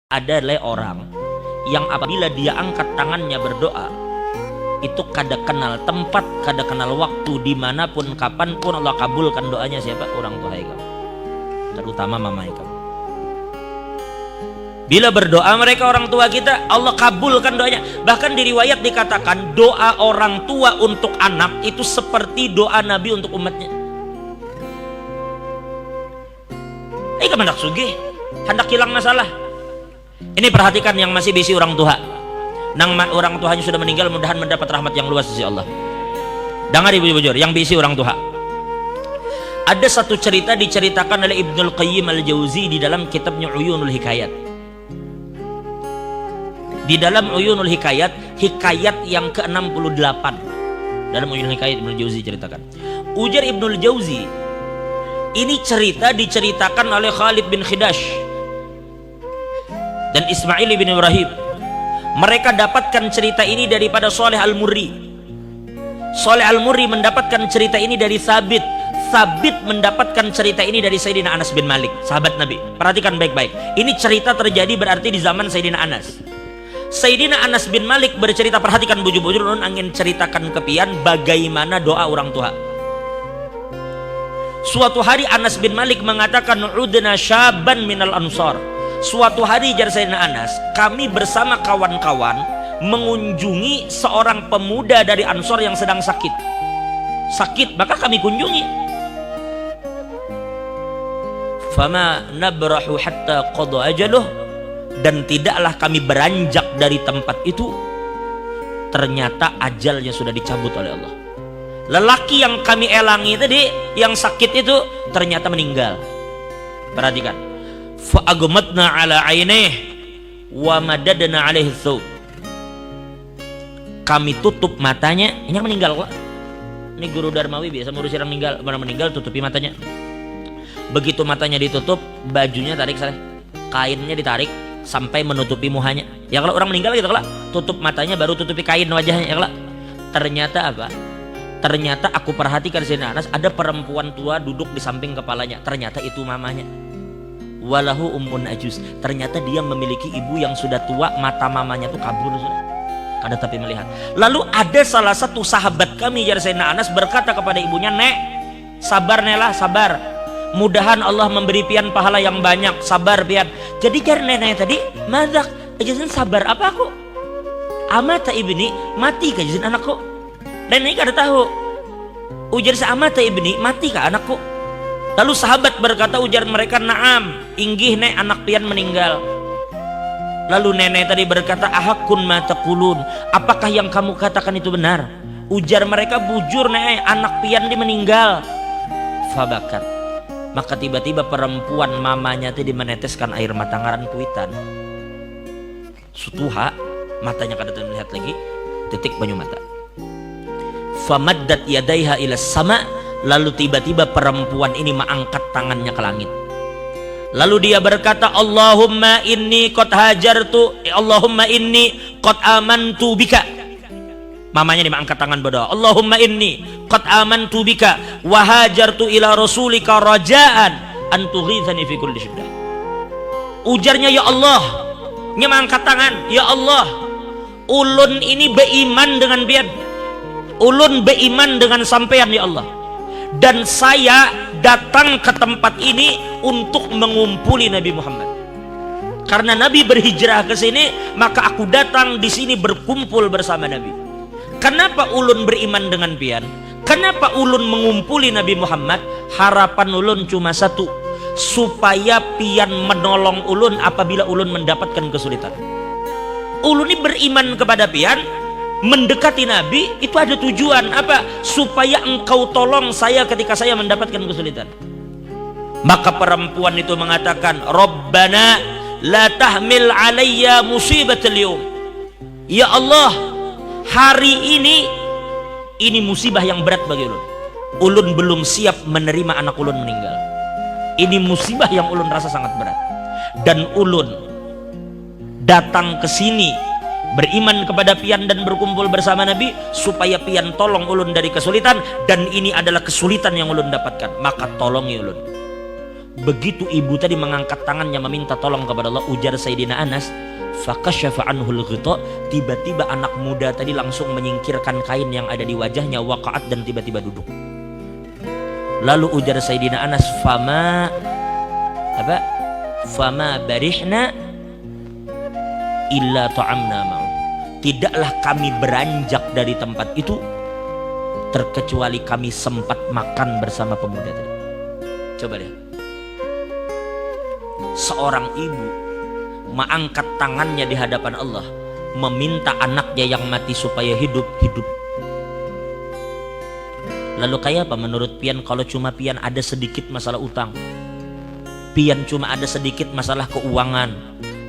Adalah orang yang apabila dia angkat tangannya berdoa, itu kada kenal tempat, kada kenal waktu, dimanapun kapanpun Allah kabulkan doanya. Siapa? Orang tua kamu, terutama mama kamu. Bila berdoa mereka orang tua kita, Allah kabulkan doanya. Bahkan di riwayat dikatakan doa orang tua untuk anak itu seperti doa Nabi untuk umatnya. Ini hendak sugih, hendak hilang masalah. Ini perhatikan yang masih bisi orang tua. Nang orang tuanya sudah meninggal, mudahan mendapat rahmat yang luas dari Allah. Dengar ibu bujur, yang bisi orang tua. Ada satu cerita diceritakan oleh Ibnul Qayyim Al-Jauzi di dalam kitabnya Uyunul Hikayat. Di dalam Uyunul Hikayat, hikayat yang ke-68. Dalam Uyunul Hikayat Ibnul Jauzi ceritakan. Ujar Ibnul Jauzi, ini cerita diceritakan oleh Khalid bin Khidash dan Ismail bin Ibrahim. Mereka dapatkan cerita ini daripada Saleh Al-Murri. Saleh Al-Murri mendapatkan cerita ini dari Sabit. Sabit mendapatkan cerita ini dari Sayyidina Anas bin Malik, sahabat Nabi. Perhatikan baik-baik. Ini cerita terjadi berarti di zaman Sayyidina Anas. Sayyidina Anas bin Malik bercerita, perhatikan bujur-bujur, nun angin ceritakan kepian bagaimana doa orang tua. Suatu hari Anas bin Malik mengatakan, "Udna syaban minal ansar." Suatu hari jar Sayyidina Anas, kami bersama kawan-kawan mengunjungi seorang pemuda dari Ansor yang sedang sakit. Sakit, maka kami kunjungi. Fama nabrahu hatta qada ajaluh, dan tidaklah kami beranjak dari tempat itu, ternyata ajalnya sudah dicabut oleh Allah. Lelaki yang kami elangi tadi, yang sakit itu ternyata meninggal. Perhatikan. Fa'agmatna ala ainih wa madadna alaihi thawb. Kami tutup matanya, ini yang meninggal kok. Ini guru Darmawi biasa ngurus orang meninggal, orang meninggal tutupi matanya. Begitu matanya ditutup, bajunya tarik saleh, kainnya ditarik sampai menutupi muhanya. Ya kalau orang meninggal gitu, kalau tutup matanya baru tutupi kain wajahnya, ya kalau. Ternyata apa? Ternyata aku perhatikan Sayyidina Anas, ada perempuan tua duduk di samping kepalanya. Ternyata itu mamanya. Walahu ummun ajuz. Ternyata dia memiliki ibu yang sudah tua, mata mamanya tuh kabur sudah. Kada tapi melihat. Lalu ada salah satu sahabat kami jar Sayyidina Anas berkata kepada ibunya, "Nek, sabar Nela, sabar. Mudahan Allah memberi pian pahala yang banyak, sabar pian." Jadi jar nenek tadi, "Madak, ajazan sabar apa aku? Amata ibni, mati kajazan anakku." Nenek kada tahu. Ujar sa amata ibni, mati ka anakku. Lalu sahabat berkata, ujar mereka, "Naam, inggih nek anak pian meninggal." Lalu nenek tadi berkata, "Ahakun ma taqulun, apakah yang kamu katakan itu benar?" Ujar mereka, "Bujur nek, anak pian di meninggal." Fabakat. Maka tiba-tiba perempuan mamanya tadi meneteskan air mata ngaran kuitan. Sutuha, matanya kada melihat lagi, titik banyu mata. Famaddat yadaiha ila sama. Lalu tiba-tiba perempuan ini mengangkat tangannya ke langit. Lalu dia berkata, "Allahumma inni qad hajartu, Allahumma inni qad amantu bika." Mamanya ini mengangkat tangan berdoa, "Allahumma inni qad amantu bika wa hajartu ila rasulika rajaan an tughithani fi kulli syiddah." Ujarnya, "Ya Allah," nya mengangkat tangan, "Ya Allah, ulun ini beriman dengan pian. Ulun beriman dengan sampean ya Allah. Dan saya datang ke tempat ini untuk mengumpuli Nabi Muhammad. Karena Nabi berhijrah ke sini, maka aku datang di sini berkumpul bersama Nabi. Kenapa ulun beriman dengan pian? Kenapa ulun mengumpuli Nabi Muhammad? Harapan ulun cuma satu, supaya pian menolong ulun apabila ulun mendapatkan kesulitan. Ulun ini beriman kepada pian, mendekati Nabi itu ada tujuan apa? Supaya engkau tolong saya ketika saya mendapatkan kesulitan." Maka perempuan itu mengatakan, "Rabbana la tahmil alayya musibatal yawm." Ya Allah, hari ini musibah yang berat bagi ulun. Ulun belum siap menerima anak ulun meninggal. Ini musibah yang ulun rasa sangat berat. Dan ulun datang ke sini beriman kepada pian dan berkumpul bersama Nabi supaya pian tolong ulun dari kesulitan, dan ini adalah kesulitan yang ulun dapatkan, maka tolongi ulun. Begitu ibu tadi mengangkat tangannya meminta tolong kepada Allah, ujar Sayyidina Anas, fakasyafa anhul ghita, tiba-tiba anak muda tadi langsung menyingkirkan kain yang ada di wajahnya, waqa'at, dan tiba-tiba duduk. Lalu ujar Sayyidina Anas, fama barihna illa ta'amna ma'u, tidaklah kami beranjak dari tempat itu terkecuali kami sempat makan bersama pemuda tadi. Coba lihat, seorang ibu mengangkat tangannya di hadapan Allah, meminta anaknya yang mati supaya hidup. Lalu kayak apa menurut pian kalau cuma pian ada sedikit masalah utang, pian cuma ada sedikit masalah keuangan,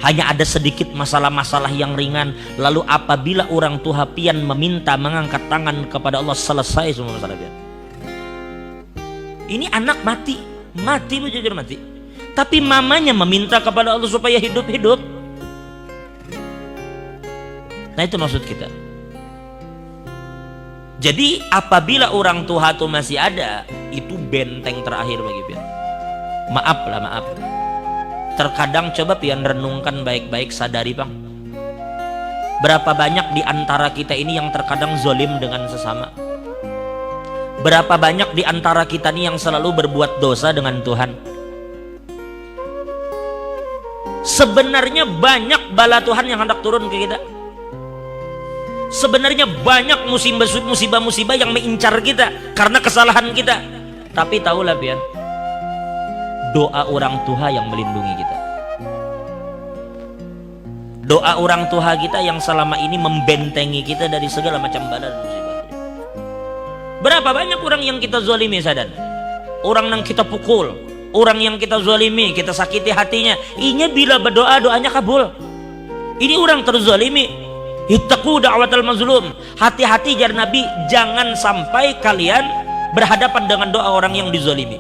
hanya ada sedikit masalah-masalah yang ringan, lalu apabila orang tua pian meminta mengangkat tangan kepada Allah, selesai semua masalah pian. Ini anak mati jujur mati, tapi mamanya meminta kepada Allah supaya hidup. Nah itu maksud kita. Jadi apabila orang tua itu masih ada, itu benteng terakhir bagi pian. Maaf. Terkadang coba pian renungkan baik-baik, sadari bang, berapa banyak di antara kita ini yang terkadang zolim dengan sesama. Berapa banyak di antara kita ini yang selalu berbuat dosa dengan Tuhan. Sebenarnya banyak bala Tuhan yang hendak turun ke kita. Sebenarnya banyak musibah-musibah yang mengincar kita karena kesalahan kita. Tapi tahulah pian, doa orang tua yang melindungi kita. Doa orang tua kita yang selama ini membentengi kita dari segala macam bala dan musibah. Berapa banyak orang yang kita zalimi sadan, orang yang kita pukul, orang yang kita zalimi, kita sakiti hatinya. Ini bila berdoa doanya kabul. Ini orang terzalimi. Ittaqu da'watal mazlum. Hati-hati jar Nabi, jangan sampai kalian berhadapan dengan doa orang yang dizalimi.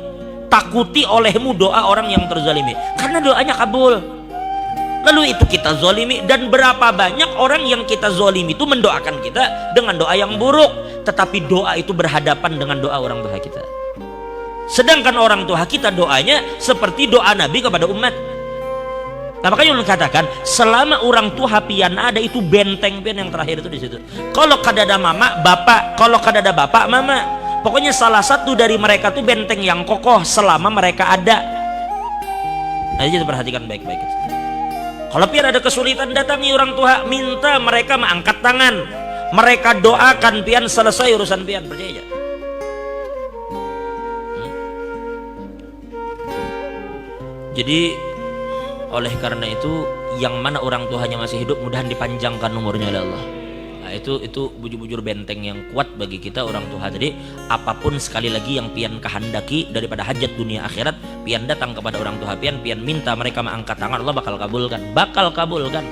Takuti olehmu doa orang yang terzalimi, karena doanya kabul. Lalu itu kita zalimi, dan berapa banyak orang yang kita zalimi itu mendoakan kita dengan doa yang buruk, tetapi doa itu berhadapan dengan doa orang tua kita. Sedangkan orang tua kita doanya seperti doa Nabi kepada umat. Nah makanya ulun katakan, selama orang tua pian ada, itu benteng pian yang terakhir itu di situ. Kalau kadada mama bapak, kalau kadada bapak mama, pokoknya salah satu dari mereka tuh benteng yang kokoh selama mereka ada. Nah jadi perhatikan baik-baik. Kalau pian ada kesulitan, datangi orang tua, minta mereka mengangkat tangan, mereka doakan pian, selesai urusan pian, percaya aja. Jadi oleh karena itu, yang mana orang tuanya masih hidup, mudahan dipanjangkan umurnya oleh Allah. Nah, itu bujur-bujur benteng yang kuat bagi kita orang tua. Jadi apapun sekali lagi yang pian kehendaki daripada hajat dunia akhirat, pian datang kepada orang tua pian minta mereka mengangkat tangan, Allah bakal kabulkan.